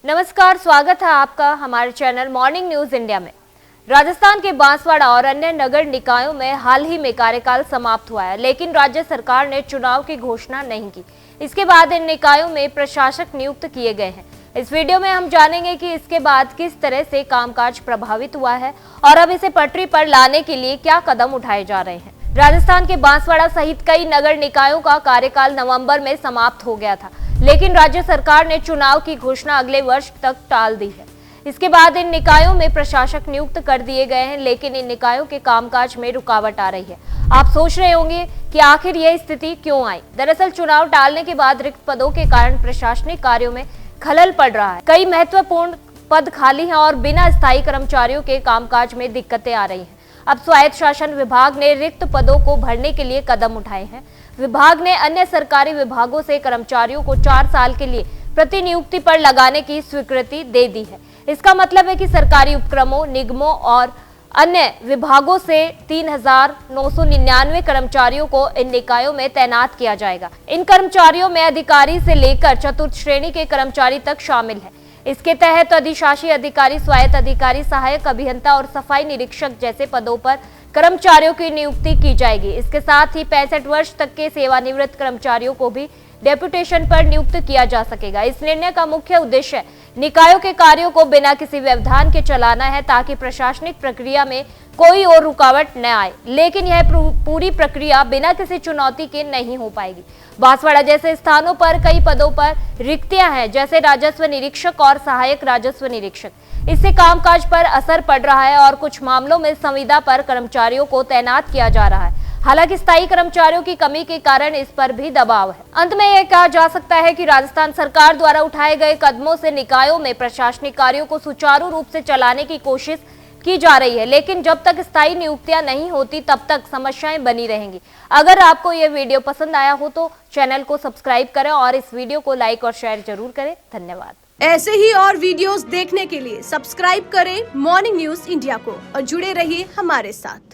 नमस्कार, स्वागत है आपका हमारे चैनल मॉर्निंग न्यूज इंडिया में। राजस्थान के बांसवाड़ा और अन्य नगर निकायों में हाल ही में कार्यकाल समाप्त हुआ है, लेकिन राज्य सरकार ने चुनाव की घोषणा नहीं की। इसके बाद इन निकायों में प्रशासक नियुक्त किए गए हैं। इस वीडियो में हम जानेंगे कि इसके बाद किस तरह से कामकाज प्रभावित हुआ है और अब इसे पटरी पर लाने के लिए क्या कदम उठाए जा रहे हैं। राजस्थान के बांसवाड़ा सहित कई नगर निकायों का कार्यकाल नवंबर में समाप्त हो गया था, लेकिन राज्य सरकार ने चुनाव की घोषणा अगले वर्ष तक टाल दी है। इसके बाद इन निकायों में प्रशासक नियुक्त कर दिए गए हैं, लेकिन इन निकायों के कामकाज में रुकावट आ रही है। आप सोच रहे होंगे कि आखिर यह स्थिति क्यों आई। दरअसल चुनाव टालने के बाद रिक्त पदों के कारण प्रशासनिक कार्यों में खलल पड़ रहा है। कई महत्वपूर्ण पद खाली हैं और बिना स्थायी कर्मचारियों के कामकाज में दिक्कतें आ रही हैं। अब स्वायत्त शासन विभाग ने रिक्त पदों को भरने के लिए कदम उठाए हैं। विभाग ने अन्य सरकारी विभागों से कर्मचारियों को 4 साल के लिए प्रतिनियुक्ति पर लगाने की स्वीकृति दे दी है। इसका मतलब है कि सरकारी उपक्रमों, निगमों और अन्य विभागों से 3,999 कर्मचारियों को इन निकायों में तैनात किया जाएगा। इन कर्मचारियों में अधिकारी से लेकर चतुर्थ श्रेणी के कर्मचारी तक शामिल है। इसके तहत अधिशासी अधिकारी, स्वायत्त अधिकारी, सहायक अभियंता और सफाई निरीक्षक जैसे पदों पर कर्मचारियों की नियुक्ति की जाएगी। इसके साथ ही 65 वर्ष तक के सेवानिवृत्त कर्मचारियों को भी डेपुटेशन पर नियुक्त किया जा सकेगा। इस निर्णय का मुख्य उद्देश्य निकायों के कार्यों को बिना किसी व्यवधान के चलाना है, ताकि प्रशासनिक प्रक्रिया में कोई और रुकावट न आए। लेकिन यह पूरी प्रक्रिया बिना किसी चुनौती के नहीं हो पाएगी। बांसवाड़ा जैसे स्थानों पर कई पदों पर रिक्तियां हैं, जैसे राजस्व निरीक्षक और सहायक राजस्व निरीक्षक। इससे कामकाज पर असर पड़ रहा है और कुछ मामलों में संविदा पर कर्मचारियों को तैनात किया जा रहा है। हालांकि स्थायी कर्मचारियों की कमी के कारण इस पर भी दबाव है। अंत में यह कहा जा सकता है कि राजस्थान सरकार द्वारा उठाए गए कदमों से निकायों में प्रशासनिक कार्यों को सुचारू रूप से चलाने की कोशिश की जा रही है, लेकिन जब तक स्थायी नियुक्तियां नहीं होती तब तक समस्याएं बनी रहेंगी। अगर आपको यह वीडियो पसंद आया हो तो चैनल को सब्सक्राइब करें और इस वीडियो को लाइक और शेयर जरूर करें। धन्यवाद। ऐसे ही और वीडियोस देखने के लिए सब्सक्राइब करें मॉर्निंग न्यूज इंडिया को और जुड़े रहिए हमारे साथ।